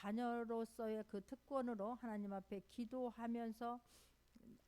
자녀로서의 그 특권으로 하나님 앞에 기도하면서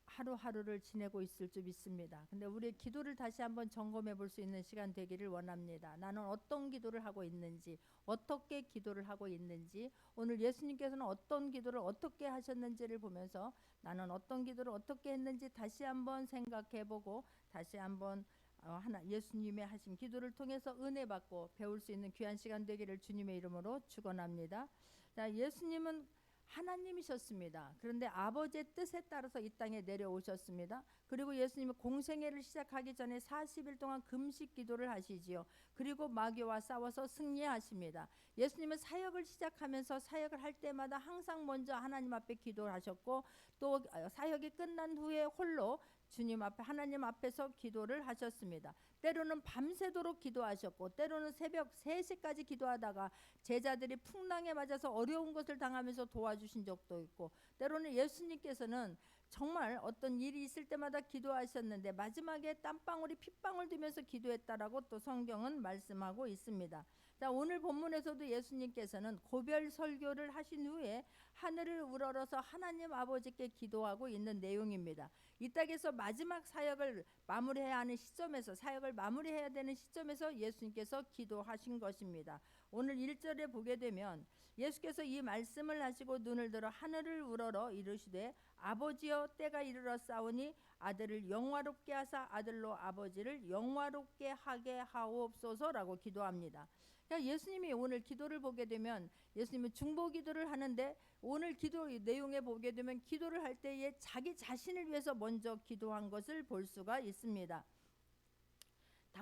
하루하루를 지내고 있을 줄 믿습니다. 근데 우리의 기도를 다시 한번 점검해 볼 수 있는 시간 되기를 원합니다. 나는 어떤 기도를 하고 있는지, 어떻게 기도를 하고 있는지, 오늘 예수님께서는 어떤 기도를 어떻게 하셨는지를 보면서 나는 어떤 기도를 어떻게 했는지 다시 한번 생각해 보고 다시 한번 하나 예수님의 하신 기도를 통해서 은혜 받고 배울 수 있는 귀한 시간 되기를 주님의 이름으로 축원합니다. 자, 예수님은 하나님이셨습니다. 그런데 아버지의 뜻에 따라서 이 땅에 내려오셨습니다. 그리고 예수님은 공생애를 시작하기 전에 40일 동안 금식 기도를 하시지요. 그리고 마귀와 싸워서 승리하십니다. 예수님은 사역을 시작하면서 사역을 할 때마다 항상 먼저 하나님 앞에 기도를 하셨고 또 사역이 끝난 후에 홀로 주님 앞에 하나님 앞에서 기도를 하셨습니다. 때로는 밤새도록 기도하셨고 때로는 새벽 3시까지 기도하다가 제자들이 풍랑에 맞아서 어려운 것을 당하면서 도와주신 적도 있고 때로는 예수님께서는 정말 어떤 일이 있을 때마다 기도하셨는데 마지막에 땀방울이 핏방울 되면서 기도했다라고 또 성경은 말씀하고 있습니다. 자, 오늘 본문에서도 예수님께서는 고별 설교를 하신 후에 하늘을 우러러서 하나님 아버지께 기도하고 있는 내용입니다. 이 땅에서 마지막 사역을 마무리해야 하는 시점에서 사역을 마무리해야 되는 시점에서 예수님께서 기도하신 것입니다. 오늘 1절에 보게 되면 예수께서 이 말씀을 하시고 눈을 들어 하늘을 우러러 이르시되 아버지여 때가 이르러 싸우니 아들을 영화롭게 하사 아들로 아버지를 영화롭게 하게 하옵소서라고 기도합니다. 그러니까 예수님이 오늘 기도를 보게 되면 예수님은 중보 기도를 하는데 오늘 기도 내용에 보게 되면 기도를 할 때에 자기 자신을 위해서 먼저 기도한 것을 볼 수가 있습니다.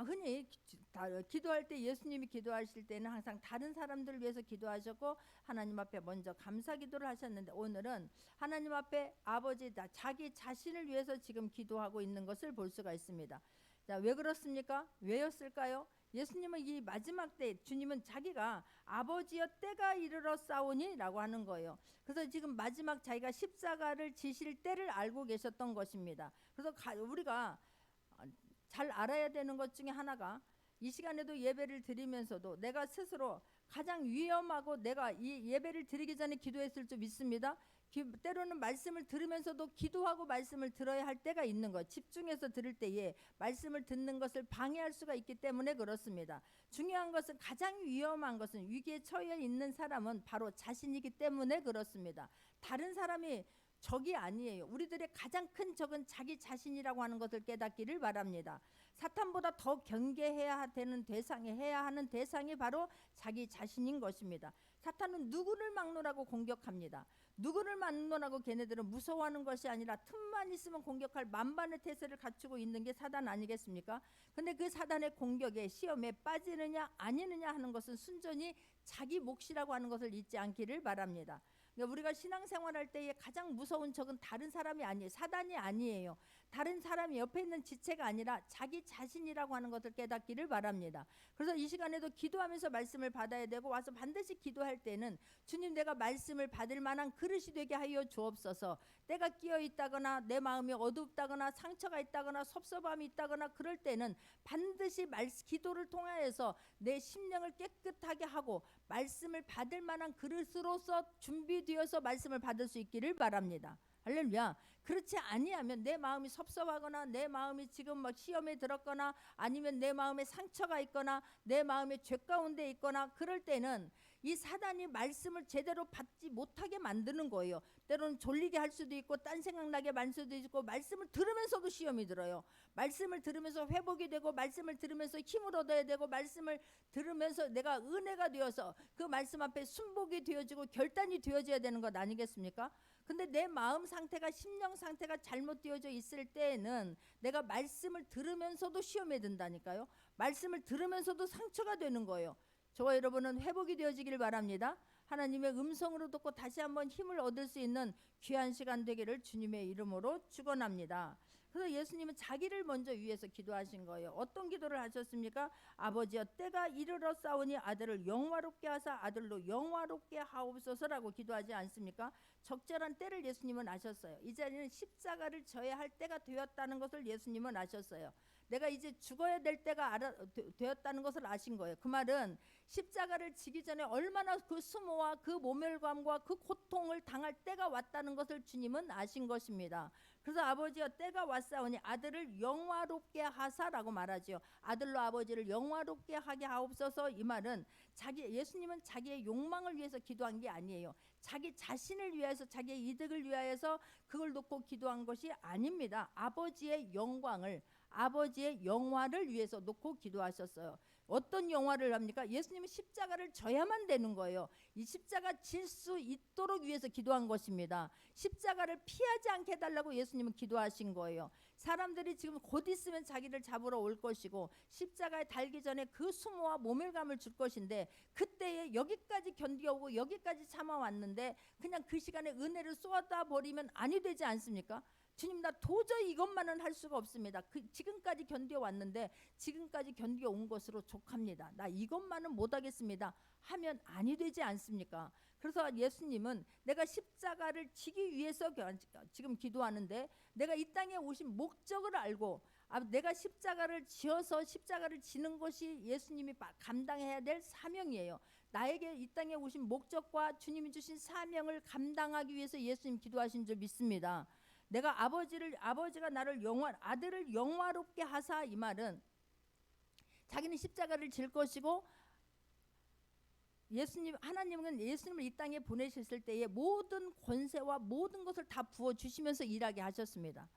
흔히 기도할 때 예수님이 기도하실 때는 항상 다른 사람들을 위해서 기도하셨고 하나님 앞에 먼저 감사 기도를 하셨는데 오늘은 하나님 앞에 아버지 자기 자신을 위해서 지금 기도하고 있는 것을 볼 수가 있습니다. 자, 왜 그렇습니까? 왜였을까요? 예수님은 이 마지막 때 주님은 자기가 아버지여 때가 이르러 싸우니 라고 하는 거예요. 그래서 지금 마지막 자기가 십자가를 지실 때를 알고 계셨던 것입니다. 그래서 우리가 잘 알아야 되는 것 중에 하나가 이 시간에도 예배를 드리면서도 내가 스스로 가장 위험하고 내가 이 예배를 드리기 전에 기도했을 줄 믿습니다. 때로는 말씀을 들으면서도 기도하고 말씀을 들어야 할 때가 있는 것, 집중해서 들을 때에 말씀을 듣는 것을 방해할 수가 있기 때문에 그렇습니다. 중요한 것은 가장 위험한 것은 위기에 처해 있는 사람은 바로 자신이기 때문에 그렇습니다. 다른 사람이 적이 아니에요. 우리들의 가장 큰 적은 자기 자신이라고 하는 것을 깨닫기를 바랍니다. 사탄보다 더 경계해야 되는 대상이 해야 하는 대상이 바로 자기 자신인 것입니다. 사탄은 누구를 막론하고 공격합니다. 누구를 막론하고 걔네들은 무서워하는 것이 아니라 틈만 있으면 공격할 만반의 태세를 갖추고 있는 게 사단 아니겠습니까? 근데 그 사단의 공격에 시험에 빠지느냐 아니느냐 하는 것은 순전히 자기 몫이라고 하는 것을 잊지 않기를 바랍니다. 그러니까 우리가 신앙생활할 때에 가장 무서운 적은 다른 사람이 아니에요. 사단이 아니에요. 다른 사람이 옆에 있는 지체가 아니라 자기 자신이라고 하는 것을 깨닫기를 바랍니다. 그래서 이 시간에도 기도하면서 말씀을 받아야 되고 와서 반드시 기도할 때는 주님 내가 말씀을 받을 만한 그릇이 되게 하여 주옵소서. 때가 끼어 있다거나 내 마음이 어둡다거나 상처가 있다거나 섭섭함이 있다거나 그럴 때는 반드시 기도를 통하여서 내 심령을 깨끗하게 하고 말씀을 받을 만한 그릇으로서 준비되어서 말씀을 받을 수 있기를 바랍니다. 할렐루야. 그렇지 아니하면 내 마음이 섭섭하거나 내 마음이 지금 막 시험에 들었거나 아니면 내 마음에 상처가 있거나 내 마음에 죄 가운데 있거나 그럴 때는 이 사단이 말씀을 제대로 받지 못하게 만드는 거예요. 때로는 졸리게 할 수도 있고 딴 생각나게 만 수도 있고 말씀을 들으면서도 시험이 들어요. 말씀을 들으면서 회복이 되고 말씀을 들으면서 힘을 얻어야 되고 말씀을 들으면서 내가 은혜가 되어서 그 말씀 앞에 순복이 되어지고 결단이 되어져야 되는 것 아니겠습니까? 근데 내 마음 상태가 심령 상태가 잘못되어져 있을 때에는 내가 말씀을 들으면서도 시험에 든다니까요. 말씀을 들으면서도 상처가 되는 거예요. 저와 여러분은 회복이 되어지기를 바랍니다. 하나님의 음성으로 듣고 다시 한번 힘을 얻을 수 있는 귀한 시간 되기를 주님의 이름으로 축원합니다. 그래서 예수님은 자기를 먼저 위해서 기도하신 거예요. 어떤 기도를 하셨습니까? 아버지여 때가 이르러 싸우니 아들을 영화롭게 하사 아들로 영화롭게 하옵소서라고 기도하지 않습니까? 적절한 때를 예수님은 아셨어요. 이 자리는 십자가를 져야 할 때가 되었다는 것을 예수님은 아셨어요. 내가 이제 죽어야 될 때가 되었다는 것을 아신 거예요. 그 말은 십자가를 지기 전에 얼마나 그 수모와 그 모멸감과 그 고통을 당할 때가 왔다는 것을 주님은 아신 것입니다. 그래서 아버지여 때가 왔사오니 아들을 영화롭게 하사라고 말하지요. 아들로 아버지를 영화롭게 하게 하옵소서. 이 말은 예수님은 자기의 욕망을 위해서 기도한 게 아니에요. 자기 자신을 위해서, 자기의 이득을 위하여서 그걸 놓고 기도한 것이 아닙니다. 아버지의 영광을, 아버지의 영화를 위해서 놓고 기도하셨어요. 어떤 영화를 합니까? 예수님은 십자가를 져야만 되는 거예요. 이 십자가 질 수 있도록 위해서 기도한 것입니다. 십자가를 피하지 않게 해달라고 예수님은 기도하신 거예요. 사람들이 지금 곧 있으면 자기를 잡으러 올 것이고 십자가에 달기 전에 그 수모와 모멸감을 줄 것인데 그때에 여기까지 견뎌오고 여기까지 참아왔는데 그냥 그 시간에 은혜를 쏟아 버리면 아니 되지 않습니까? 주님, 나 도저히 이것만은 할 수가 없습니다. 지금까지 견뎌왔는데 지금까지 견뎌온 것으로 족합니다. 나 이것만은 못하겠습니다 하면 아니 되지 않습니까? 그래서 예수님은 내가 십자가를 지기 위해서 지금 기도하는데 내가 이 땅에 오신 목적을 알고 내가 십자가를 지어서 십자가를 지는 것이 예수님이 감당해야 될 사명이에요. 나에게 이 땅에 오신 목적과 주님이 주신 사명을 감당하기 위해서 예수님 기도하신 줄 믿습니다. 내가 아버지가 나를 아들을 영화롭게 하사, 이 말은 자기는 십자가를 질 것이고 하나님은 예수님을 이 땅에 보내셨을 때에 모든 권세와 모든 것을 다 부어주시면서 일하게 하셨습니다.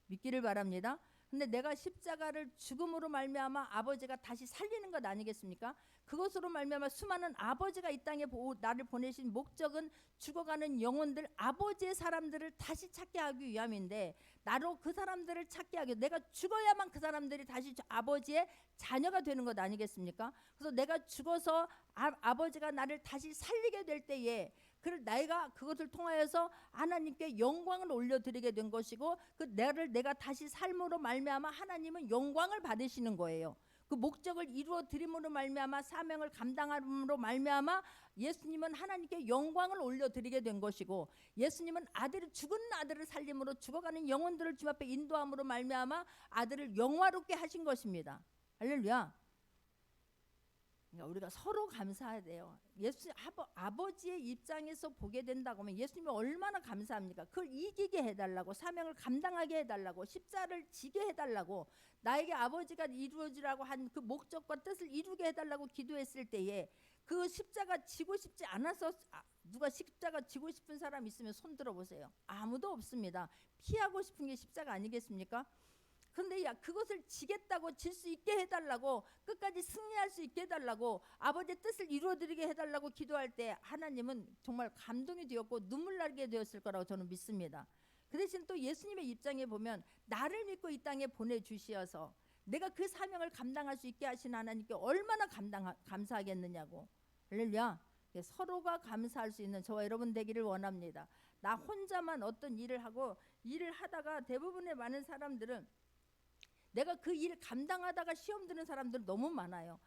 믿기를 바랍니다. 근데 내가 십자가를 죽음으로 말미암아 아버지가 다시 살리는 것 아니겠습니까? 그것으로 말미암아 수많은 아버지가 이 땅에 나를 보내신 목적은 죽어가는 영혼들, 아버지의 사람들을 다시 찾게 하기 위함인데 나로 그 사람들을 찾게 하기, 내가 죽어야만 그 사람들이 다시 아버지의 자녀가 되는 것 아니겠습니까? 그래서 내가 죽어서 아버지가 나를 다시 살리게 될 때에 내가 그것을 통하여서 하나님께 영광을 올려드리게 된 것이고 내가 다시 삶으로 말미암아 하나님은 영광을 받으시는 거예요. 그 목적을 이루어 드림으로 말미암아 사명을 감당함으로 말미암아 예수님은 하나님께 영광을 올려드리게 된 것이고 예수님은 죽은 아들을 살림으로 죽어가는 영혼들을 주님 앞에 인도함으로 말미암아 아들을 영화롭게 하신 것입니다. 할렐루야. 그러니까 우리가 서로 감사해야 돼요. 아버지의 입장에서 보게 된다고 하면 예수님이 얼마나 감사합니까? 그걸 이기게 해달라고, 사명을 감당하게 해달라고, 십자를 지게 해달라고, 나에게 아버지가 이루어지라고 한 그 목적과 뜻을 이루게 해달라고 기도했을 때에 그 십자가 지고 싶지 않아서 누가 십자가 지고 싶은 사람 있으면 손 들어보세요. 아무도 없습니다. 피하고 싶은 게 십자가 아니겠습니까? 근데 그것을 지겠다고, 질 수 있게 해달라고, 끝까지 승리할 수 있게 해달라고, 아버지의 뜻을 이루어드리게 해달라고 기도할 때 하나님은 정말 감동이 되었고 눈물 나게 되었을 거라고 저는 믿습니다. 그 대신 또 예수님의 입장에 보면 나를 믿고 이 땅에 보내주시어서 내가 그 사명을 감당할 수 있게 하신 하나님께 얼마나 감사하겠느냐고. 할렐루야. 서로가 감사할 수 있는 저와 여러분 되기를 원합니다. 나 혼자만 어떤 일을 하다가 대부분의 많은 사람들은 내가 그 일을 감당하다가 시험 드는 사람들 너무 많아요.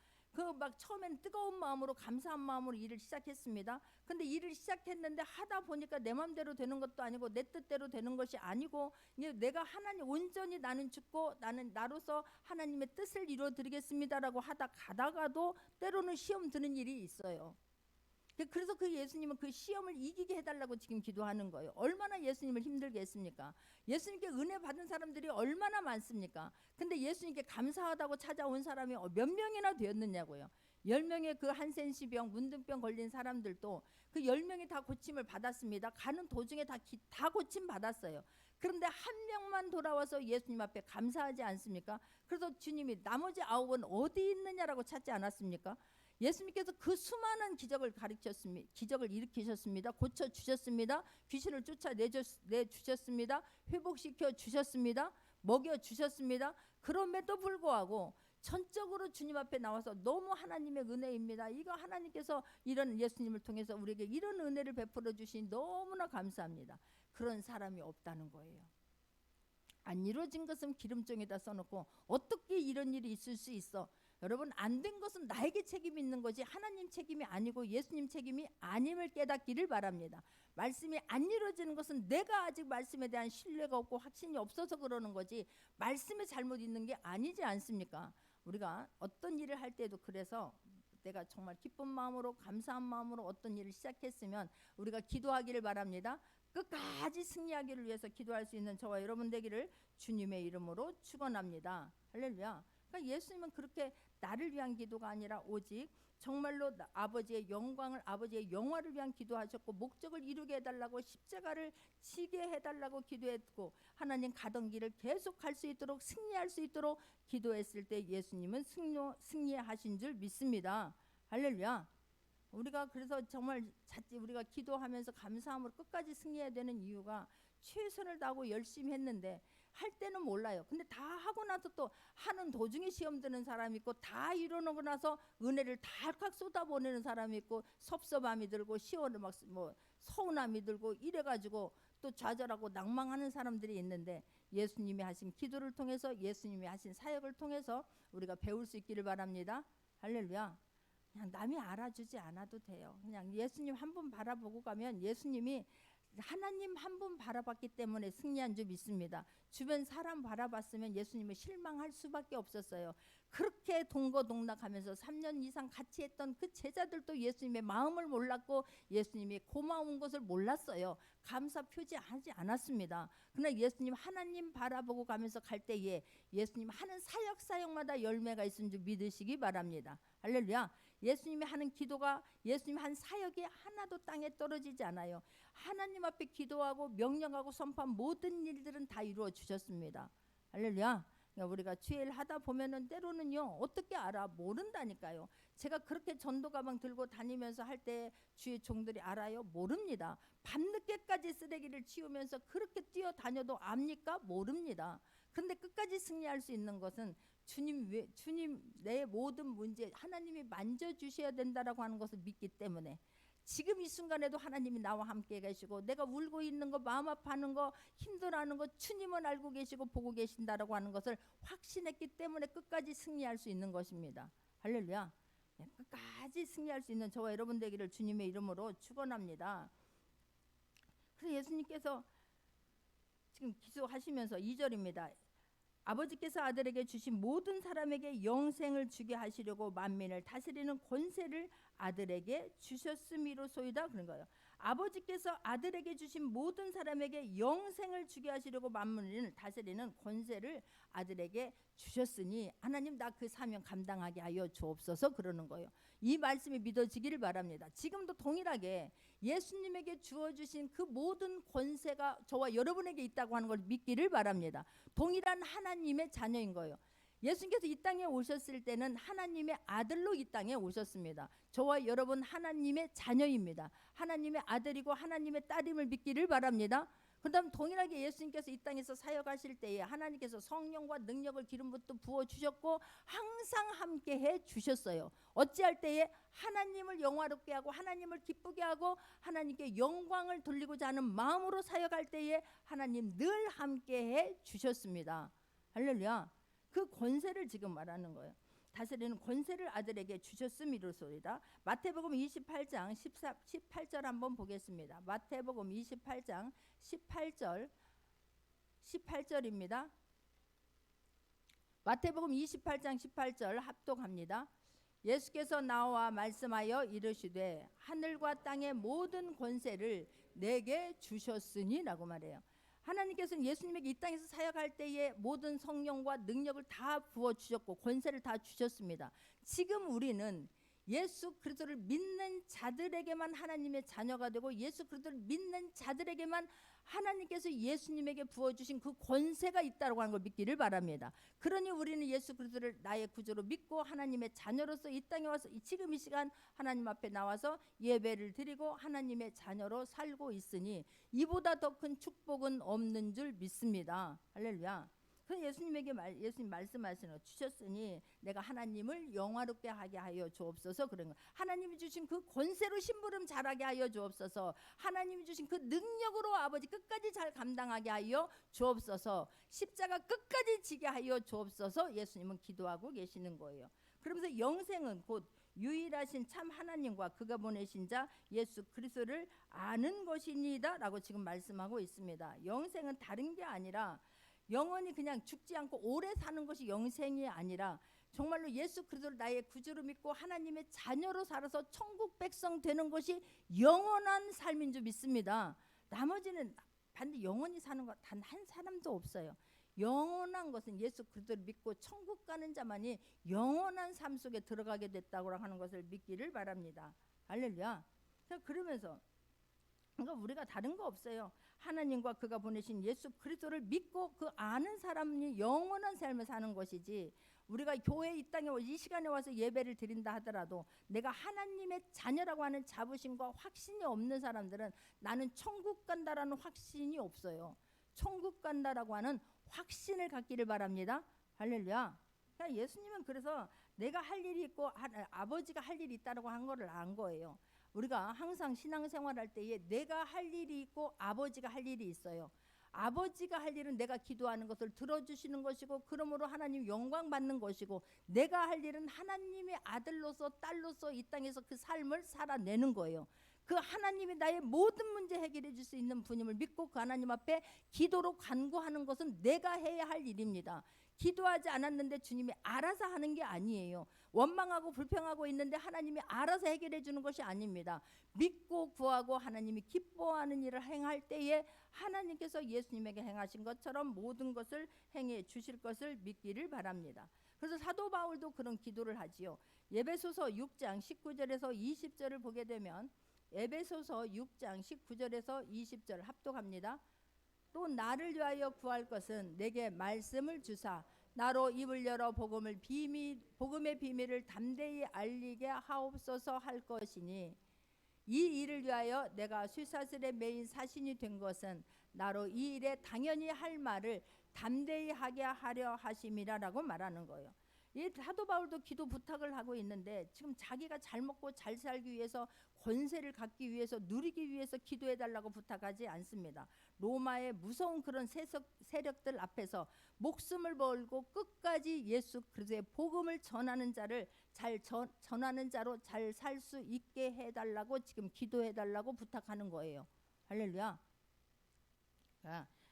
막 처음엔 뜨거운 마음으로, 감사한 마음으로 일을 시작했습니다. 근데 일을 시작했는데 하다 보니까 내 마음대로 되는 것도 아니고 내 뜻대로 되는 것이 아니고 내가 하나님 온전히 나는 죽고 나는 나로서 하나님의 뜻을 이루어드리겠습니다라고 가다가도 때로는 시험 드는 일이 있어요. 그래서 그 예수님은 그 시험을 이기게 해달라고 지금 기도하는 거예요. 얼마나 예수님을 힘들게 했습니까? 예수님께 은혜 받은 사람들이 얼마나 많습니까? 근데 예수님께 감사하다고 찾아온 사람이 몇 명이나 되었느냐고요. 10명의 그 한센시병, 문둥병 걸린 사람들도 그 10명이 다 고침을 받았습니다. 가는 도중에 다 고침 받았어요. 그런데 한 명만 돌아와서 예수님 앞에 감사하지 않습니까? 그래서 주님이 나머지 9은 어디 있느냐라고 찾지 않았습니까? 예수님께서 그 수많은 기적을 기적을 일으키셨습니다. 고쳐 주셨습니다. 귀신을 쫓아내 주셨습니다. 회복시켜 주셨습니다. 먹여 주셨습니다. 그럼에도 불구하고 전적으로 주님 앞에 나와서 너무 하나님의 은혜입니다. 이거 하나님께서 이런 예수님을 통해서 우리에게 이런 은혜를 베풀어 주신 너무나 감사합니다. 그런 사람이 없다는 거예요. 안 이루어진 것은 기름종에다 써놓고 어떻게 이런 일이 있을 수 있어? 여러분, 안 된 것은 나에게 책임이 있는 거지 하나님 책임이 아니고 예수님 책임이 아님을 깨닫기를 바랍니다. 말씀이 안 이루어지는 것은 내가 아직 말씀에 대한 신뢰가 없고 확신이 없어서 그러는 거지 말씀에 잘못 있는 게 아니지 않습니까? 우리가 어떤 일을 할 때도 그래서 내가 정말 기쁜 마음으로 감사한 마음으로 어떤 일을 시작했으면 우리가 기도하기를 바랍니다. 끝까지 승리하기를 위해서 기도할 수 있는 저와 여러분 되기를 주님의 이름으로 축원합니다. 할렐루야. 그러니까 예수님은 그렇게 나를 위한 기도가 아니라 오직 정말로 아버지의 영광을, 아버지의 영화를 위한 기도하셨고, 목적을 이루게 해달라고 십자가를 지게 해달라고 기도했고, 하나님 가던 길을 계속 갈 수 있도록, 승리할 수 있도록 기도했을 때 예수님은 승리하신 줄 믿습니다. 할렐루야. 우리가 그래서 정말 우리가 기도하면서 감사함으로 끝까지 승리해야 되는 이유가 최선을 다하고 열심히 했는데 할 때는 몰라요. 근데 다 하고 나서 또 하는 도중에 시험 드는 사람이 있고, 다 이뤄놓고 나서 은혜를 달칵 쏟아보내는 사람이 있고, 섭섭함이 들고 시원을 막 서운함이 들고 이래가지고 또 좌절하고 낭망하는 사람들이 있는데, 예수님이 하신 기도를 통해서, 예수님이 하신 사역을 통해서 우리가 배울 수 있기를 바랍니다. 할렐루야. 그냥 남이 알아주지 않아도 돼요. 그냥 예수님 한 분 바라보고 가면, 예수님이 하나님 한 분 바라봤기 때문에 승리한 줄 믿습니다. 주변 사람 바라봤으면 예수님은 실망할 수밖에 없었어요. 그렇게 동거동락하면서 3년 이상 같이 했던 그 제자들도 예수님의 마음을 몰랐고 예수님이 고마운 것을 몰랐어요. 감사 표시하지 않았습니다. 그러나 예수님 하나님 바라보고 가면서 갈 때에 예수님 하는 사역마다 열매가 있는 줄 믿으시기 바랍니다. 할렐루야. 예수님이 하는 기도가, 예수님이 한 사역이 하나도 땅에 떨어지지 않아요. 하나님 앞에 기도하고 명령하고 선포한 모든 일들은 다 이루어 주셨습니다. 할렐루야. 우리가 주일 하다 보면은 때로는요, 어떻게 알아? 모른다니까요. 제가 그렇게 전도 가방 들고 다니면서 할 때 주의 종들이 알아요? 모릅니다. 밤늦게까지 쓰레기를 치우면서 그렇게 뛰어다녀도 압니까? 모릅니다. 근데 끝까지 승리할 수 있는 것은 주님 내 모든 문제 하나님이 만져주셔야 된다라고 하는 것을 믿기 때문에, 지금 이 순간에도 하나님이 나와 함께 계시고, 내가 울고 있는 거, 마음 아파하는 거, 힘들어하는 거 주님은 알고 계시고 보고 계신다라고 하는 것을 확신했기 때문에 끝까지 승리할 수 있는 것입니다. 할렐루야. 끝까지 승리할 수 있는 저와 여러분 되기를 주님의 이름으로 축원합니다. 그래서 예수님께서 지금 기도하시면서 2절입니다. 아버지께서 아들에게 주신 모든 사람에게 영생을 주게 하시려고 만민을 다스리는 권세를 아들에게 주셨음이로소이다. 그런 거예요. 아버지께서 아들에게 주신 모든 사람에게 영생을 주게 하시려고 만민을 다스리는 권세를 아들에게 주셨으니 하나님 나 그 사명 감당하게 하여 주옵소서 그러는 거예요. 이 말씀이 믿어지기를 바랍니다. 지금도 동일하게 예수님에게 주어주신 그 모든 권세가 저와 여러분에게 있다고 하는 걸 믿기를 바랍니다. 동일한 하나님의 자녀인 거예요. 예수님께서 이 땅에 오셨을 때는 하나님의 아들로 이 땅에 오셨습니다. 저와 여러분 하나님의 자녀입니다. 하나님의 아들이고 하나님의 딸임을 믿기를 바랍니다. 그다음 동일하게 예수님께서 이 땅에서 사역하실 때에 하나님께서 성령과 능력을 기름부터 부어주셨고 항상 함께해 주셨어요. 어찌할 때에 하나님을 영화롭게 하고 하나님을 기쁘게 하고 하나님께 영광을 돌리고자 하는 마음으로 사역할 때에 하나님 늘 함께해 주셨습니다. 할렐루야. 그 권세를 지금 말하는 거예요. 다스리는 권세를 아들에게 주셨음이로소이다. 마태복음 28장 18절 한번 보겠습니다. 마태복음 28장 18절입니다. 마태복음 28장 18절 합독합니다. 예수께서 나와 말씀하여 이르시되 하늘과 땅의 모든 권세를 내게 주셨으니 라고 말해요. 하나님께서는 예수님에게 이 땅에서 사역할 때에 모든 성령과 능력을 다 부어주셨고 권세를 다 주셨습니다. 지금 우리는 예수 그리스도를 믿는 자들에게만 하나님의 자녀가 되고 예수 그리스도를 믿는 자들에게만 하나님께서 예수님에게 부어주신 그 권세가 있다고 하는 걸 믿기를 바랍니다. 그러니 우리는 예수 그리스도를 나의 구주로 믿고 하나님의 자녀로서 이 땅에 와서 지금 이 시간 하나님 앞에 나와서 예배를 드리고 하나님의 자녀로 살고 있으니 이보다 더 큰 축복은 없는 줄 믿습니다. 할렐루야. 예수님에게 예수님 말씀하시는 거 주셨으니 내가 하나님을 영화롭게 하게 하여 주옵소서 그런 거. 하나님이 주신 그 권세로 심부름 잘하게 하여 주옵소서. 하나님이 주신 그 능력으로 아버지 끝까지 잘 감당하게 하여 주옵소서. 십자가 끝까지 지게 하여 주옵소서. 예수님은 기도하고 계시는 거예요. 그러면서 영생은 곧 유일하신 참 하나님과 그가 보내신 자 예수 그리스도를 아는 것이니이다 라고 지금 말씀하고 있습니다. 영생은 다른 게 아니라 영원히 그냥 죽지 않고 오래 사는 것이 영생이 아니라 정말로 예수 그리스도를 나의 구주로 믿고 하나님의 자녀로 살아서 천국 백성 되는 것이 영원한 삶인 줄 믿습니다. 나머지는 반드시 영원히 사는 것 단 한 사람도 없어요. 영원한 것은 예수 그리스도를 믿고 천국 가는 자만이 영원한 삶 속에 들어가게 됐다고 하는 것을 믿기를 바랍니다. 할렐루야. 그러면서 그러니까 우리가 다른 거 없어요. 하나님과 그가 보내신 예수 그리스도를 믿고 그 아는 사람이 영원한 삶을 사는 것이지, 우리가 교회 이 땅에 이 시간에 와서 예배를 드린다 하더라도 내가 하나님의 자녀라고 하는 자부심과 확신이 없는 사람들은 나는 천국 간다라는 확신이 없어요. 천국 간다라고 하는 확신을 갖기를 바랍니다. 할렐루야. 예수님은 그래서 내가 할 일이 있고 아버지가 할 일이 있다고 한 거를 안 거예요. 우리가 항상 신앙생활할 때에 내가 할 일이 있고 아버지가 할 일이 있어요. 아버지가 할 일은 내가 기도하는 것을 들어주시는 것이고 그러므로 하나님 영광 받는 것이고, 내가 할 일은 하나님의 아들로서 딸로서 이 땅에서 그 삶을 살아내는 거예요. 그 하나님이 나의 모든 문제 해결해 줄 수 있는 분임을 믿고 그 하나님 앞에 기도로 간구하는 것은 내가 해야 할 일입니다. 기도하지 않았는데 주님이 알아서 하는 게 아니에요. 원망하고 불평하고 있는데 하나님이 알아서 해결해 주는 것이 아닙니다. 믿고 구하고 하나님이 기뻐하는 일을 행할 때에 하나님께서 예수님에게 행하신 것처럼 모든 것을 행해 주실 것을 믿기를 바랍니다. 그래서 사도 바울도 그런 기도를 하지요. 에베소서 6장 19절에서 20절을 보게 되면, 에베소서 6장 19절에서 20절 합독합니다. 또 나를 위하여 구할 것은 내게 말씀을 주사 나로 입을 열어 복음의 비밀을 담대히 알리게 하옵소서 할 것이니, 이 일을 위하여 내가 쇠사슬에 매인 사신이 된 것은 나로 이 일에 당연히 할 말을 담대히 하게 하려 하심이라라고 말하는 거예요. 이 사도 바울도 기도 부탁을 하고 있는데 지금 자기가 잘 먹고 잘 살기 위해서, 권세를 갖기 위해서, 누리기 위해서 기도해 달라고 부탁하지 않습니다. 로마의 무서운 그런 세력들 앞에서 목숨을 걸고 끝까지 예수 그리스도의 복음을 전하는 자를 전하는 자로 잘 살 수 있게 해달라고 지금 기도해 달라고 부탁하는 거예요. 할렐루야.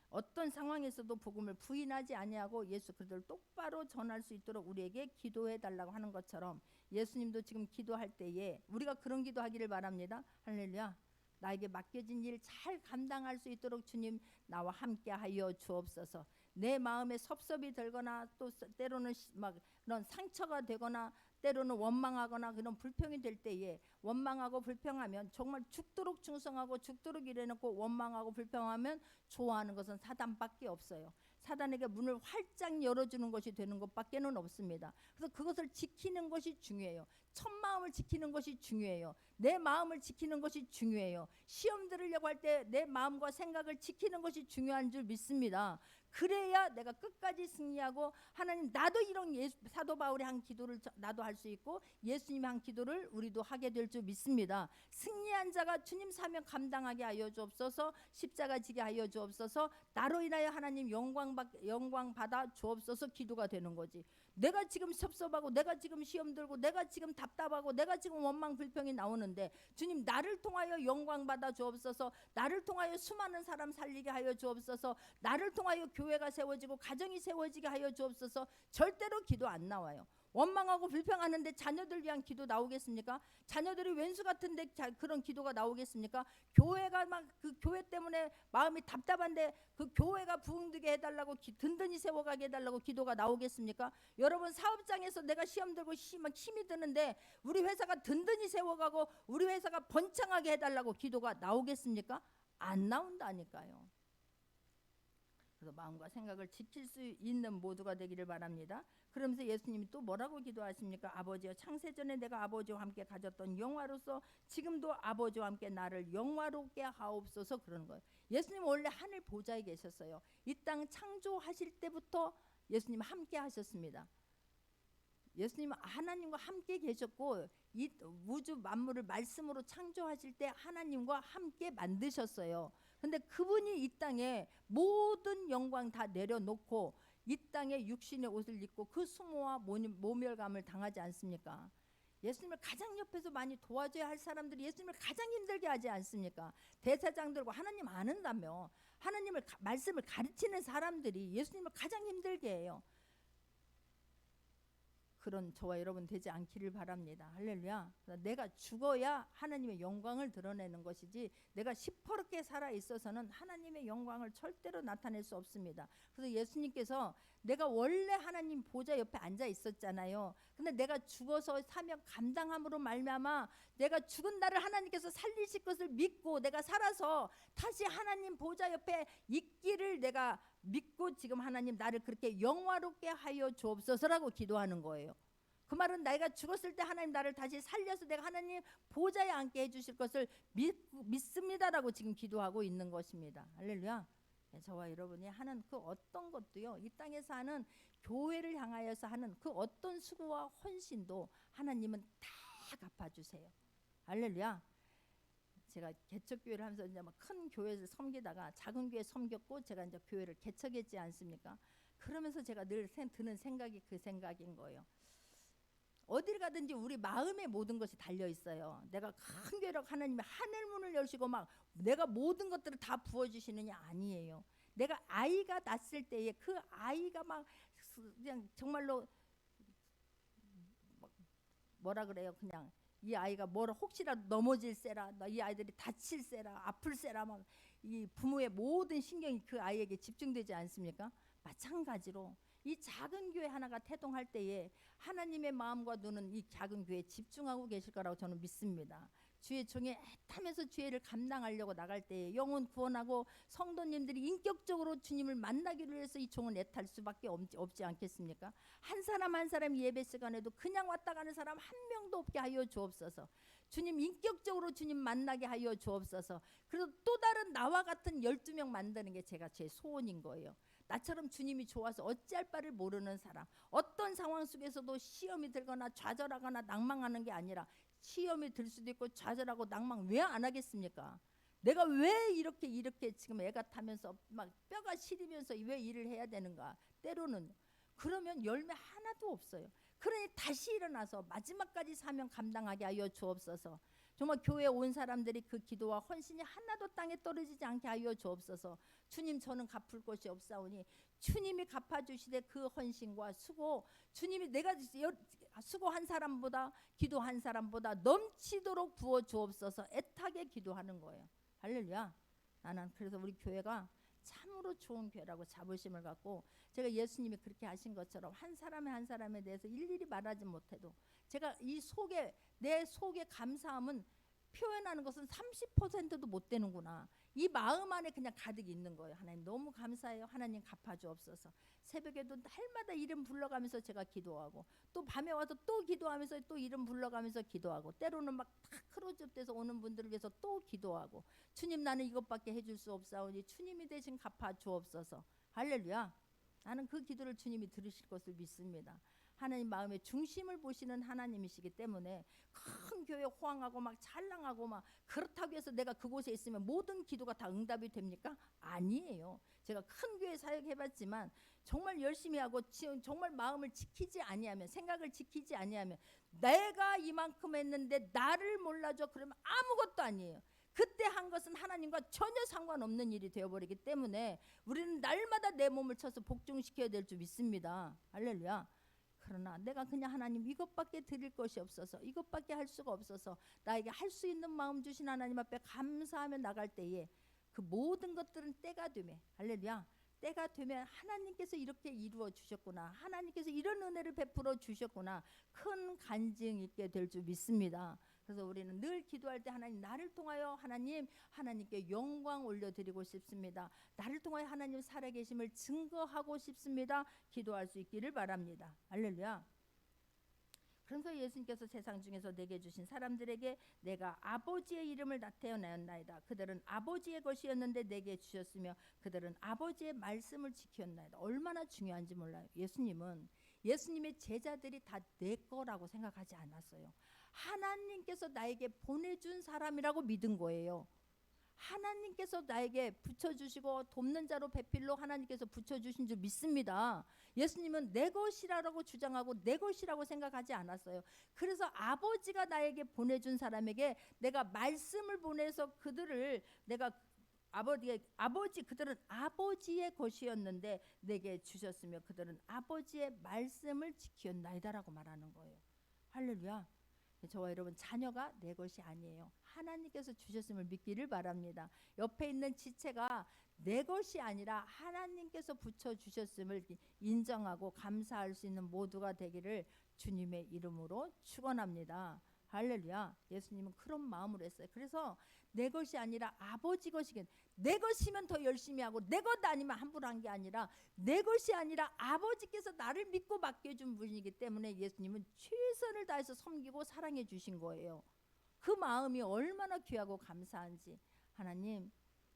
어떤 상황에서도 복음을 부인하지 아니하고 예수 그리스도를 똑바로 전할 수 있도록 우리에게 기도해 달라고 하는 것처럼, 예수님도 지금 기도할 때에 우리가 그런 기도하기를 바랍니다. 할렐루야. 나에게 맡겨진 일 잘 감당할 수 있도록 주님 나와 함께 하여 주옵소서. 내 마음에 섭섭이 들거나 또 때로는 막 그런 상처가 되거나 때로는 원망하거나 그런 불평이 될 때에, 원망하고 불평하면 정말 죽도록 충성하고 죽도록 일해놓고 원망하고 불평하면 좋아하는 것은 사단밖에 없어요. 사단에게 문을 활짝 열어주는 것이 되는 것밖에는 없습니다. 그래서 그것을 지키는 것이 중요해요. 첫 마음을 지키는 것이 중요해요. 내 마음을 지키는 것이 중요해요. 시험 들으려고 할 때 내 마음과 생각을 지키는 것이 중요한 줄 믿습니다. 그래야 내가 끝까지 승리하고, 하나님 나도 이런 사도 바울이 한 기도를 나도 할 수 있고 예수님이 한 기도를 우리도 하게 될 줄 믿습니다. 승리한 자가 주님 사명 감당하게 하여 주옵소서. 십자가 지게 하여 주옵소서. 나로 인하여 하나님 영광 받아 주옵소서. 기도가 되는 거지. 내가 지금 섭섭하고 내가 지금 시험 들고 내가 지금 답답하고 내가 지금 원망 불평이 나오는데, 주님 나를 통하여 영광 받아 주옵소서. 나를 통하여 수많은 사람 살리게 하여 주옵소서. 나를 통하여 교회가 세워지고 가정이 세워지게 하여 주옵소서. 절대로 기도 안 나와요. 원망하고 불평하는데 자녀들 위한 기도 나오겠습니까? 자녀들이 왼수 같은데 그런 기도가 나오겠습니까? 교회가 막 그 교회 때문에 마음이 답답한데 그 교회가 부흥되게 해달라고 든든히 세워가게 해달라고 기도가 나오겠습니까? 여러분 사업장에서 내가 시험 들고 힘이 드는데 우리 회사가 든든히 세워가고 우리 회사가 번창하게 해달라고 기도가 나오겠습니까? 안 나온다니까요. 그래서 마음과 생각을 지킬 수 있는 모두가 되기를 바랍니다. 그러면서 예수님이 또 뭐라고 기도하십니까? 아버지여, 창세전에 내가 아버지와 함께 가졌던 영화로서 지금도 아버지와 함께 나를 영화롭게 하옵소서. 그러는 거예요. 예수님 원래 하늘 보좌에 계셨어요. 이 땅 창조하실 때부터 예수님 함께 하셨습니다. 예수님은 하나님과 함께 계셨고 이 우주 만물을 말씀으로 창조하실 때 하나님과 함께 만드셨어요. 근데 그분이 이 땅에 모든 영광 다 내려놓고 이 땅에 육신의 옷을 입고 그 수모와 모멸감을 당하지 않습니까? 예수님을 가장 옆에서 많이 도와줘야 할 사람들이 예수님을 가장 힘들게 하지 않습니까? 대제사장들과 하나님 아는다며 하나님을 말씀을 가르치는 사람들이 예수님을 가장 힘들게 해요. 그런 저와 여러분 되지 않기를 바랍니다. 할렐루야. 내가 죽어야 하나님의 영광을 드러내는 것이지 내가 시퍼렇게 살아 있어서는 하나님의 영광을 절대로 나타낼 수 없습니다. 그래서 예수님께서 내가 원래 하나님 보좌 옆에 앉아 있었잖아요. 근데 내가 죽어서 사명 감당함으로 말미암아 내가 죽은 나를 하나님께서 살리실 것을 믿고 내가 살아서 다시 하나님 보좌 옆에 있기를 내가 믿고 지금 하나님 나를 그렇게 영화롭게 하여 주옵소서라고 기도하는 거예요. 그 말은 내가 죽었을 때 하나님 나를 다시 살려서 내가 하나님 보좌에 앉게 해주실 것을 믿습니다라고 지금 기도하고 있는 것입니다. 할렐루야. 저와 여러분이 하는 그 어떤 것도요, 이 땅에서 하는 교회를 향하여서 하는 그 어떤 수고와 헌신도 하나님은 다 갚아주세요. 할렐루야. 제가 개척교회를 하면서 이제 막 큰 교회에서 섬기다가 작은 교회 섬겼고 제가 이제 교회를 개척했지 않습니까? 그러면서 제가 늘 드는 생각이 그 생각인 거예요. 어딜 가든지 우리 마음에 모든 것이 달려 있어요. 내가 큰 교회라고 하나님이 하늘 문을 열시고 막 내가 모든 것들을 다 부어주시느냐 아니에요. 내가 아이가 낳았을 때에 그 아이가 막 그냥 정말로 뭐라 그래요? 그냥 이 아이가 뭐라 혹시라도 넘어질세라, 이 아이들이 다칠세라, 아플세라 막 이 부모의 모든 신경이 그 아이에게 집중되지 않습니까? 마찬가지로 이 작은 교회 하나가 태동할 때에 하나님의 마음과 눈은 이 작은 교회에 집중하고 계실 거라고 저는 믿습니다. 주의 종이 애타면서 주의를 감당하려고 나갈 때에 영혼 구원하고 성도님들이 인격적으로 주님을 만나기를 위해서 이 종은 애탈 수밖에 없지 않겠습니까? 한 사람 한 사람 예배 시간에도 그냥 왔다 가는 사람 한 명도 없게 하여 주옵소서. 주님 인격적으로 주님 만나게 하여 주옵소서. 그리고 또 다른 나와 같은 12명 만드는 게 제가 제 소원인 거예요. 나처럼 주님이 좋아서 어찌할 바를 모르는 사람, 어떤 상황 속에서도 시험이 들거나 좌절하거나 낭망하는 게 아니라 시험이 들 수도 있고 좌절하고 낭망 왜 안 하겠습니까? 내가 왜 이렇게 지금 애가 타면서 막 뼈가 시리면서 왜 일을 해야 되는가? 때로는 그러면 열매 하나도 없어요. 그러니 다시 일어나서 마지막까지 사명 감당하게 하여 주옵소서. 정말 교회에 온 사람들이 그 기도와 헌신이 하나도 땅에 떨어지지 않게 하여 주옵소서. 주님 저는 갚을 것이 없사오니 주님이 갚아주시되 그 헌신과 수고 주님이 내가 수고한 사람보다 기도한 사람보다 넘치도록 부어 주옵소서. 애타게 기도하는 거예요. 할렐루야. 나는 그래서 우리 교회가 참으로 좋은 교회라고 자부심을 갖고 제가 예수님이 그렇게 하신 것처럼 한 사람에 대해서 일일이 말하지 못해도 제가 이 속에 내 속에 감사함은 표현하는 것은 30%도 못 되는구나. 이 마음 안에 그냥 가득 있는 거예요. 하나님 너무 감사해요. 하나님 갚아주옵소서. 새벽에도 날마다 이름 불러가면서 제가 기도하고 또 밤에 와서 또 기도하면서 또 이름 불러가면서 기도하고 때로는 막 다 크로즈업돼서 오는 분들을 위해서 또 기도하고 주님 나는 이것밖에 해줄 수 없사오니 주님이 대신 갚아주옵소서. 할렐루야. 나는 그 기도를 주님이 들으실 것을 믿습니다. 하나님 마음의 중심을 보시는 하나님이시기 때문에 큰 교회 호황하고 막 찰랑하고 막 그렇다고 해서 내가 그곳에 있으면 모든 기도가 다 응답이 됩니까? 아니에요. 제가 큰 교회 사역해봤지만 정말 열심히 하고 정말 마음을 지키지 아니하면 생각을 지키지 아니하면 내가 이만큼 했는데 나를 몰라줘 그러면 아무것도 아니에요. 그때 한 것은 하나님과 전혀 상관없는 일이 되어버리기 때문에 우리는 날마다 내 몸을 쳐서 복종시켜야 될 줄 믿습니다. 할렐루야. 그러나 내가 그냥 하나님 이것밖에 드릴 것이 없어서 이것밖에 할 수가 없어서 나에게 할 수 있는 마음 주신 하나님 앞에 감사하며 나갈 때에 그 모든 것들은 때가 되면 할렐루야 때가 되면 하나님께서 이렇게 이루어 주셨구나 하나님께서 이런 은혜를 베풀어 주셨구나 큰 간증 있게 될 줄 믿습니다. 그래서 우리는 늘 기도할 때 하나님 나를 통하여 하나님께 영광 올려드리고 싶습니다. 나를 통하여 하나님 살아계심을 증거하고 싶습니다. 기도할 수 있기를 바랍니다. 할렐루야. 그래서 예수님께서 세상 중에서 내게 주신 사람들에게 내가 아버지의 이름을 나타내었나이다. 그들은 아버지의 것이었는데 내게 주셨으며 그들은 아버지의 말씀을 지켰나이다. 얼마나 중요한지 몰라요. 예수님의 제자들이 다 내 거라고 생각하지 않았어요. 하나님께서 나에게 보내준 사람이라고 믿은 거예요. 하나님께서 나에게 붙여주시고 돕는 자로 배필로 하나님께서 붙여주신 줄 믿습니다. 예수님은 내 것이라고 주장하고 내 것이라고 생각하지 않았어요. 그래서 아버지가 나에게 보내준 사람에게 내가 말씀을 보내서 그들을 내가 그들은 아버지의 것이었는데 내게 주셨으며 그들은 아버지의 말씀을 지켰나이다라고 말하는 거예요. 할렐루야. 저와 여러분, 자녀가 내 것이 아니에요. 하나님께서 주셨음을 믿기를 바랍니다. 옆에 있는 지체가 내 것이 아니라 하나님께서 붙여주셨음을 인정하고 감사할 수 있는 모두가 되기를 주님의 이름으로 축원합니다. 할렐루야. 예수님은 그런 마음으로 했어요. 그래서 내 것이 아니라 아버지 것이긴, 내 것이면 더 열심히 하고 내 것 아니면 함부로 한 게 아니라 내 것이 아니라 아버지께서 나를 믿고 맡겨준 분이기 때문에 예수님은 최선을 다해서 섬기고 사랑해 주신 거예요. 그 마음이 얼마나 귀하고 감사한지. 하나님,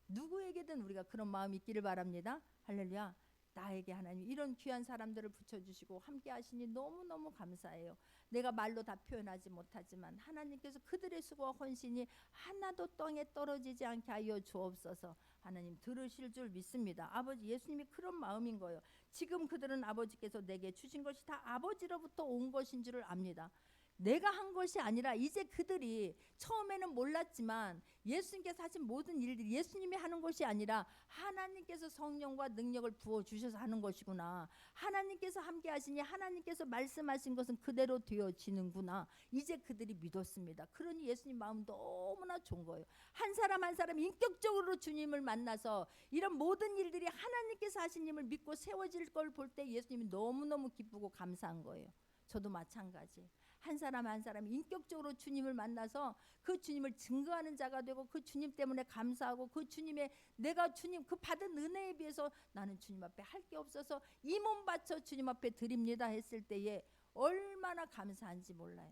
누구에게든 우리가 그런 마음이 있기를 바랍니다. 할렐루야. 나에게 하나님 이런 귀한 사람들을 붙여주시고 함께 하시니 너무너무 감사해요. 내가 말로 다 표현하지 못하지만 하나님께서 그들의 수고와 헌신이 하나도 땅에 떨어지지 않게 하여 주옵소서. 하나님 들으실 줄 믿습니다. 아버지, 예수님이 그런 마음인 거예요. 지금 그들은 아버지께서 내게 주신 것이 다 아버지로부터 온 것인 줄을 압니다. 내가 한 것이 아니라 이제 그들이 처음에는 몰랐지만 예수님께서 하신 모든 일들이 예수님이 하는 것이 아니라 하나님께서 성령과 능력을 부어주셔서 하는 것이구나. 하나님께서 함께 하시니 하나님께서 말씀하신 것은 그대로 되어지는구나. 이제 그들이 믿었습니다. 그러니 예수님 마음 너무나 좋은 거예요. 한 사람 한 사람 인격적으로 주님을 만나서 이런 모든 일들이 하나님께서 하신 일을 믿고 세워질 걸 볼 때 예수님이 너무너무 기쁘고 감사한 거예요. 저도 마찬가지. 한 사람 한 사람 인격적으로 주님을 만나서 그 주님을 증거하는 자가 되고 그 주님 때문에 감사하고 그 주님의 내가 주님 그 받은 은혜에 비해서 나는 주님 앞에 할 게 없어서 이 몸 바쳐 주님 앞에 드립니다 했을 때에 얼마나 감사한지 몰라요.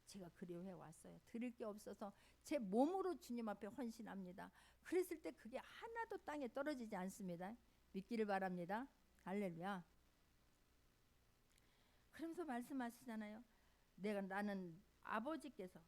제가 그리워해 왔어요. 드릴 게 없어서 제 몸으로 주님 앞에 헌신합니다. 그랬을 때 그게 하나도 땅에 떨어지지 않습니다. 믿기를 바랍니다. 할렐루야. 그러면서 말씀하시잖아요. 나는 아버지께서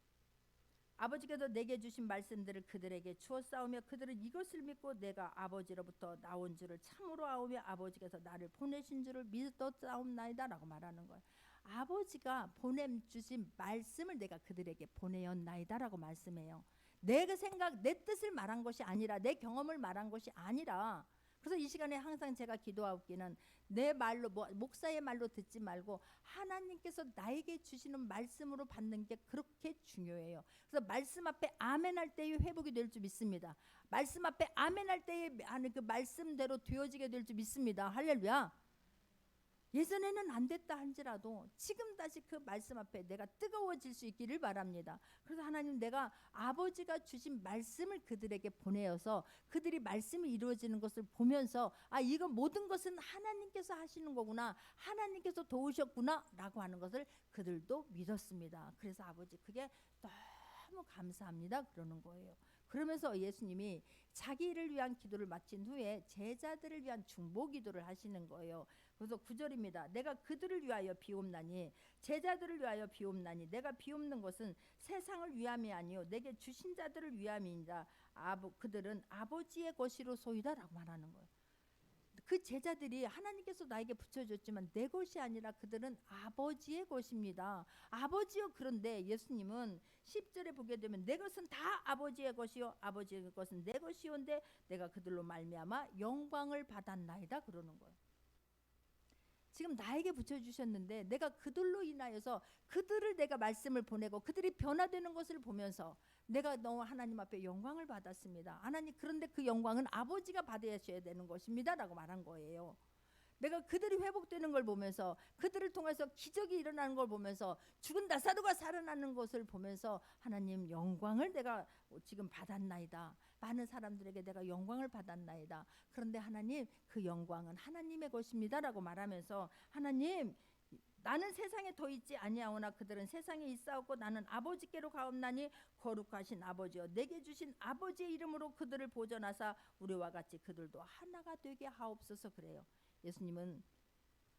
내게 주신 말씀들을 그들에게 주었사오며 그들은 이것을 믿고 내가 아버지로부터 나온 줄을 참으로 아오며 아버지께서 나를 보내신 줄을 믿었사옵나이다 라고 말하는 거예요. 아버지가 보내주신 말씀을 내가 그들에게 보내었나이다 라고 말씀해요. 내 생각, 내 뜻을 말한 것이 아니라 내 경험을 말한 것이 아니라. 그래서 이 시간에 항상 제가 기도하기는 내 말로 목사의 말로 듣지 말고 하나님께서 나에게 주시는 말씀으로 받는 게 그렇게 중요해요. 그래서 말씀 앞에 아멘할 때에 회복이 될 줄 믿습니다. 말씀 앞에 아멘할 때에 하는 그 말씀대로 되어지게 될 줄 믿습니다. 할렐루야. 예전에는 안 됐다 할지라도 지금 다시 그 말씀 앞에 내가 뜨거워질 수 있기를 바랍니다. 그래서 하나님, 내가 아버지가 주신 말씀을 그들에게 보내어서 그들이 말씀이 이루어지는 것을 보면서 이거 모든 것은 하나님께서 하시는 거구나, 하나님께서 도우셨구나 라고 하는 것을 그들도 믿었습니다. 그래서 아버지 그게 너무 감사합니다 그러는 거예요. 그러면서 예수님이 자기를 위한 기도를 마친 후에 제자들을 위한 중보 기도를 하시는 거예요. 그래서 9절입니다. 내가 그들을 위하여 비옵나니 제자들을 위하여 비옵나니 내가 비옵는 것은 세상을 위함이 아니요 내게 주신 자들을 위함이니라. 그들은 아버지의 것이로소이다 라고 말하는 거예요. 그 제자들이 하나님께서 나에게 붙여줬지만 내 것이 아니라 그들은 아버지의 것입니다. 아버지요. 그런데 예수님은 10절에 보게 되면 내 것은 다 아버지의 것이요 아버지의 것은 내 것이온데 내가 그들로 말미암아 영광을 받았나이다 그러는 거예요. 지금 나에게 붙여주셨는데 내가 그들로 인하여서 그들을 내가 말씀을 보내고 그들이 변화되는 것을 보면서 내가 너무 하나님 앞에 영광을 받았습니다. 하나님, 그런데 그 영광은 아버지가 받으셔야 되는 것입니다 라고 말한 거예요. 내가 그들이 회복되는 걸 보면서 그들을 통해서 기적이 일어나는 걸 보면서 죽은 나사로가 살아나는 것을 보면서 하나님, 영광을 내가 지금 받았나이다. 많은 사람들에게 내가 영광을 받았나이다. 그런데 하나님, 그 영광은 하나님의 것입니다 라고 말하면서 하나님, 나는 세상에 더 있지 아니하오나 그들은 세상에 있사옵고 나는 아버지께로 가옵나니 거룩하신 아버지여 내게 주신 아버지의 이름으로 그들을 보존하사 우리와 같이 그들도 하나가 되게 하옵소서 그래요. 예수님은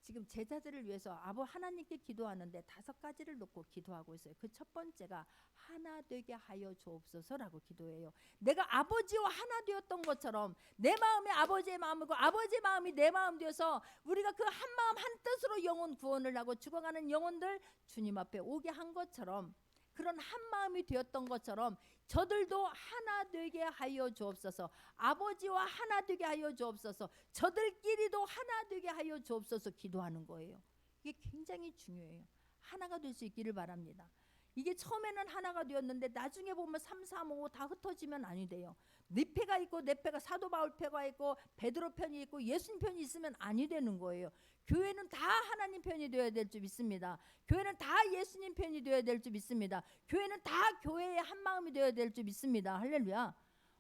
지금 제자들을 위해서 하나님께 기도하는데 5가지를 놓고 기도하고 있어요. 그 첫 번째가 하나 되게 하여 주옵소서라고 기도해요. 내가 아버지와 하나 되었던 것처럼 내 마음이 아버지의 마음이고 아버지의 마음이 내 마음 되어서 우리가 그 한 마음 한 뜻으로 영혼 구원을 하고 죽어가는 영혼들 주님 앞에 오게 한 것처럼, 그런 한 마음이 되었던 것처럼 저들도 하나 되게 하여 주옵소서. 아버지와 하나 되게 하여 주옵소서. 저들끼리도 하나 되게 하여 주옵소서 기도하는 거예요. 이게 굉장히 중요해요. 하나가 될 수 있기를 바랍니다. 이게 처음에는 하나가 되었는데 나중에 보면 3, 4, 5 다 흩어지면 아니 돼요. 네 패가 있고 내 패가 사도 바울 패가 있고 베드로 편이 있고 예수님 편이 있으면 아니 되는 거예요. 교회는 다 하나님 편이 되어야 될 줄 믿습니다. 교회는 다 예수님 편이 되어야 될 줄 믿습니다. 교회는 다 교회의 한 마음이 되어야 될 줄 믿습니다. 할렐루야.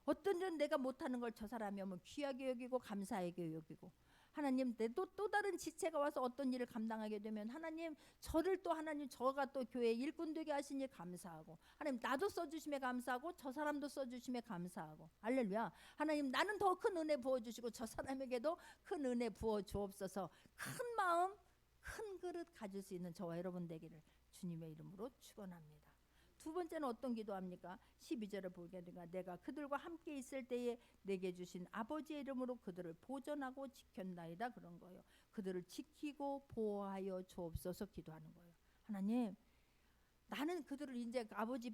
어떤 전 내가 못하는 걸 저 사람이 하면 귀하게 여기고 감사하게 여기고, 하나님 또 다른 지체가 와서 어떤 일을 감당하게 되면 하나님 저를 또 하나님 저가 또 교회 일꾼 되게 하시니 감사하고, 하나님 나도 써주심에 감사하고 저 사람도 써주심에 감사하고, 할렐루야. 하나님 나는 더 큰 은혜 부어주시고 저 사람에게도 큰 은혜 부어 주옵소서. 큰 마음 큰 그릇 가질 수 있는 저와 여러분 되기를 주님의 이름으로 축원합니다. 두 번째는 어떤 기도합니까? 12절을 보게 되니까 내가 그들과 함께 있을 때에 내게 주신 아버지의 이름으로 그들을 보존하고 지켰나이다 그런 거예요. 그들을 지키고 보호하여 주옵소서 기도하는 거예요. 하나님 나는 그들을 이제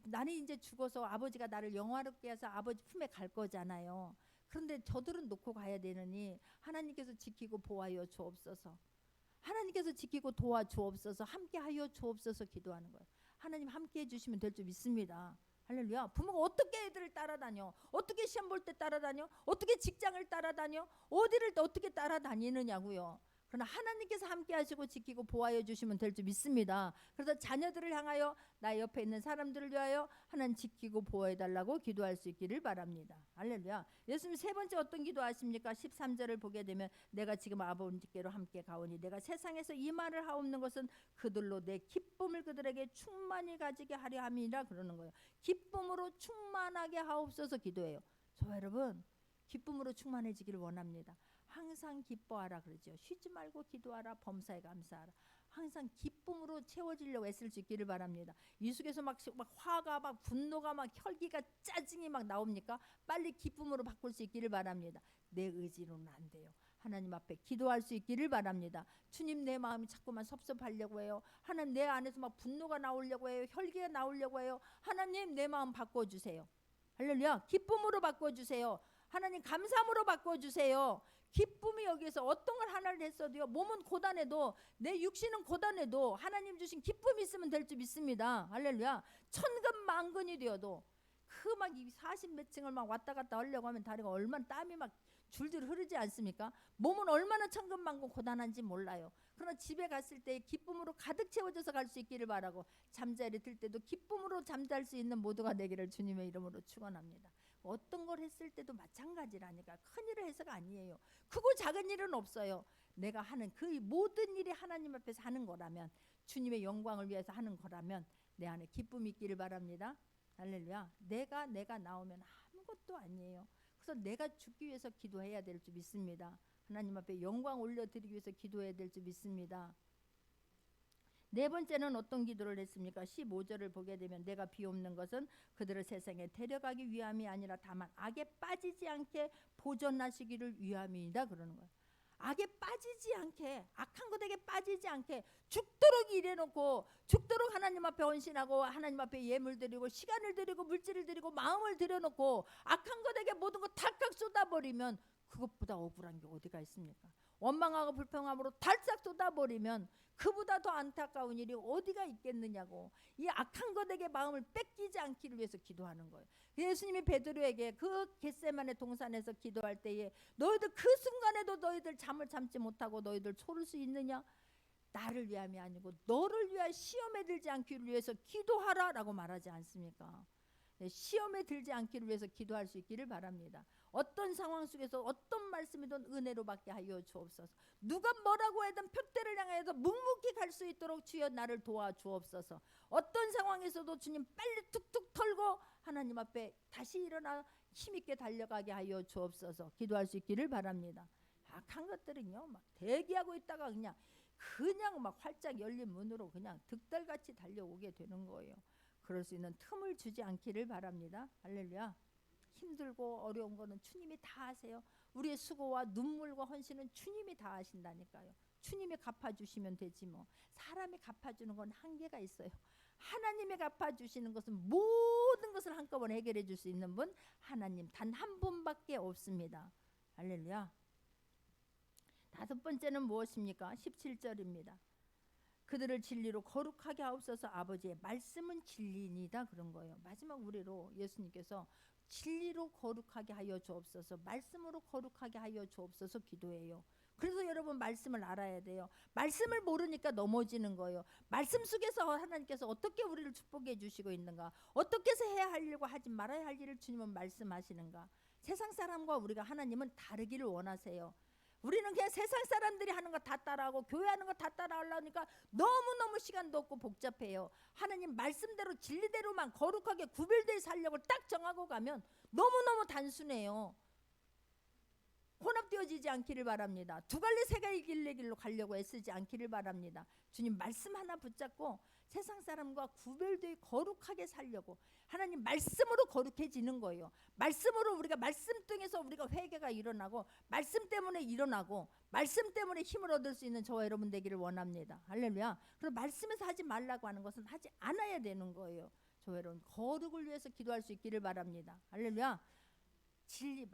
나는 이제 죽어서 아버지가 나를 영화롭게 해서 아버지 품에 갈 거잖아요. 그런데 저들은 놓고 가야 되느니 하나님께서 지키고 보호하여 주옵소서. 하나님께서 지키고 도와주옵소서. 함께하여 주옵소서 기도하는 거예요. 하나님 함께 해주시면 될 줄 믿습니다. 할렐루야. 부모가 어떻게 애들을 따라다녀? 어떻게 시험 볼 때 따라다녀? 어떻게 직장을 따라다녀? 어디를 어떻게 따라다니느냐고요. 그러나 하나님께서 함께 하시고 지키고 보호하여 주시면 될 줄 믿습니다. 그래서 자녀들을 향하여 나 옆에 있는 사람들을 위하여 하나님 지키고 보호해 달라고 기도할 수 있기를 바랍니다. 할렐루야. 예수님 세 번째 어떤 기도하십니까? 13절을 보게 되면 내가 지금 아버지께로 함께 가오니 내가 세상에서 이 말을 하옵는 것은 그들로 내 기쁨을 그들에게 충만히 가지게 하려 함이라 그러는 거예요. 기쁨으로 충만하게 하옵소서 기도해요. 저 여러분 기쁨으로 충만해지기를 원합니다. 항상 기뻐하라 그러죠. 쉬지 말고 기도하라. 범사에 감사하라. 항상 기쁨으로 채워지려고 애쓸 수 있기를 바랍니다. 이 속에서 막 화가 막 분노가 막 혈기가 짜증이 막 나옵니까? 빨리 기쁨으로 바꿀 수 있기를 바랍니다. 내 의지로는 안 돼요. 하나님 앞에 기도할 수 있기를 바랍니다. 주님 내 마음이 자꾸만 섭섭하려고 해요. 하나님 내 안에서 막 분노가 나오려고 해요. 혈기가 나오려고 해요. 하나님 내 마음 바꿔주세요. 할렐루야. 기쁨으로 바꿔주세요. 하나님 감사함으로 바꿔주세요. 기쁨이 여기에서 어떤 걸 하나를 했어도요. 몸은 고단해도 내 육신은 고단해도 하나님 주신 기쁨이 있으면 될 줄 믿습니다. 할렐루야. 천근만근이 되어도 그 막 40몇 층을 막 왔다 갔다 하려고 하면 다리가 얼마나 땀이 막 줄줄 흐르지 않습니까? 몸은 얼마나 천근만근 고단한지 몰라요. 그러나 집에 갔을 때 기쁨으로 가득 채워져서 갈 수 있기를 바라고, 잠자리 들 때도 기쁨으로 잠잘 수 있는 모두가 되기를 주님의 이름으로 축원합니다. 어떤 걸 했을 때도 마찬가지라니까. 큰 일을 해서가 아니에요. 크고 작은 일은 없어요. 내가 하는 그 모든 일이 하나님 앞에서 하는 거라면, 주님의 영광을 위해서 하는 거라면 내 안에 기쁨이 있기를 바랍니다. 할렐루야. 내가 나오면 아무것도 아니에요. 그래서 내가 죽기 위해서 기도해야 될 줄 믿습니다. 하나님 앞에 영광 올려드리기 위해서 기도해야 될 줄 믿습니다. 네 번째는 어떤 기도를 했습니까? 15절을 보게 되면 내가 비옵는 것은 그들을 세상에 데려가기 위함이 아니라 다만 악에 빠지지 않게 보존하시기를 위함이다 그러는 거예요. 악에 빠지지 않게, 악한 것에게 빠지지 않게 죽도록 일해놓고 죽도록 하나님 앞에 헌신하고 하나님 앞에 예물 드리고 시간을 드리고 물질을 드리고 마음을 들여놓고 악한 것에게 모든 것 탈칵 쏟아버리면 그것보다 억울한 게 어디가 있습니까? 원망하고 불평함으로 달싹 쏟아버리면 그보다 더 안타까운 일이 어디가 있겠느냐고. 이 악한 것에게 마음을 뺏기지 않기를 위해서 기도하는 거예요. 예수님이 베드로에게 그 겟세마네 동산에서 기도할 때에 너희들 그 순간에도 너희들 잠을 참지 못하고 너희들 초를 수 있느냐? 나를 위함이 아니고 너를 위하여 시험에 들지 않기를 위해서 기도하라 라고 말하지 않습니까? 시험에 들지 않기를 위해서 기도할 수 있기를 바랍니다. 어떤 상황 속에서 어떤 말씀이든 은혜로 받게 하여 주옵소서. 누가 뭐라고 하든 표대를 향해서 묵묵히 갈 수 있도록 주여 나를 도와주옵소서. 어떤 상황에서도 주님 빨리 툭툭 털고 하나님 앞에 다시 일어나 힘있게 달려가게 하여 주옵소서. 기도할 수 있기를 바랍니다. 악한 것들은요 막 대기하고 있다가 그냥 그냥 막 활짝 열린 문으로 그냥 득달같이 달려오게 되는 거예요. 그럴 수 있는 틈을 주지 않기를 바랍니다. 할렐루야. 힘들고 어려운 거는 주님이 다 하세요. 우리의 수고와 눈물과 헌신은 주님이 다 하신다니까요. 주님이 갚아주시면 되지 뭐. 사람이 갚아주는 건 한계가 있어요. 하나님이 갚아주시는 것은 모든 것을 한꺼번에 해결해 줄 수 있는 분 하나님 단 한 분밖에 없습니다. 할렐루야. 다섯 번째는 무엇입니까? 17절입니다. 그들을 진리로 거룩하게 하옵소서. 아버지의 말씀은 진리이다 그런 거예요. 마지막 우리로 예수님께서 진리로 거룩하게 하여 주옵소서, 말씀으로 거룩하게 하여 주옵소서 기도해요. 그래서 여러분 말씀을 알아야 돼요. 말씀을 모르니까 넘어지는 거예요. 말씀 속에서 하나님께서 어떻게 우리를 축복해 주시고 있는가, 어떻게 해서 해야 할 일과 하지 말아야 할 일을 주님은 말씀하시는가. 세상 사람과 우리가 하나님은 다르기를 원하세요. 우리는 그냥 세상 사람들이 하는 거 다 따라하고 교회 하는 거 다 따라하려니까 너무너무 시간도 없고 복잡해요. 하나님 말씀대로 진리대로만 거룩하게 구별되어 살려고 딱 정하고 가면 너무너무 단순해요. 혼합되어지지 않기를 바랍니다. 두 갈래 세 갈래 길로 가려고 애쓰지 않기를 바랍니다. 주님 말씀 하나 붙잡고 세상 사람과 구별되어 거룩하게 살려고 하나님 말씀으로 거룩해지는 거예요. 말씀으로 우리가 말씀 통해서 우리가 회개가 일어나고 말씀 때문에 일어나고 말씀 때문에 힘을 얻을 수 있는 저와 여러분 되기를 원합니다. 할렐루야. 그럼 말씀에서 하지 말라고 하는 것은 하지 않아야 되는 거예요. 저와 여러분 거룩을 위해서 기도할 수 있기를 바랍니다. 할렐루야. 진리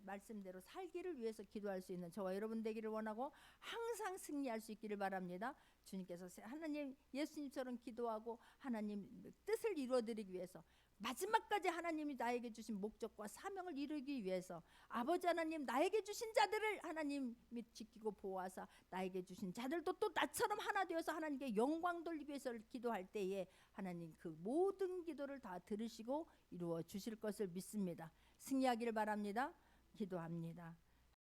말씀대로 살기를 위해서 기도할 수 있는 저와 여러분 되기를 원하고 항상 승리할 수 있기를 바랍니다. 주님께서 하나님 예수님처럼 기도하고 하나님 뜻을 이루어드리기 위해서 마지막까지 하나님이 나에게 주신 목적과 사명을 이루기 위해서 아버지 하나님 나에게 주신 자들을 하나님이 지키고 보호하사 나에게 주신 자들도 또 나처럼 하나 되어서 하나님께 영광 돌리기 위해서 기도할 때에 하나님 그 모든 기도를 다 들으시고 이루어 주실 것을 믿습니다. 승리하기를 바랍니다. 기도합니다.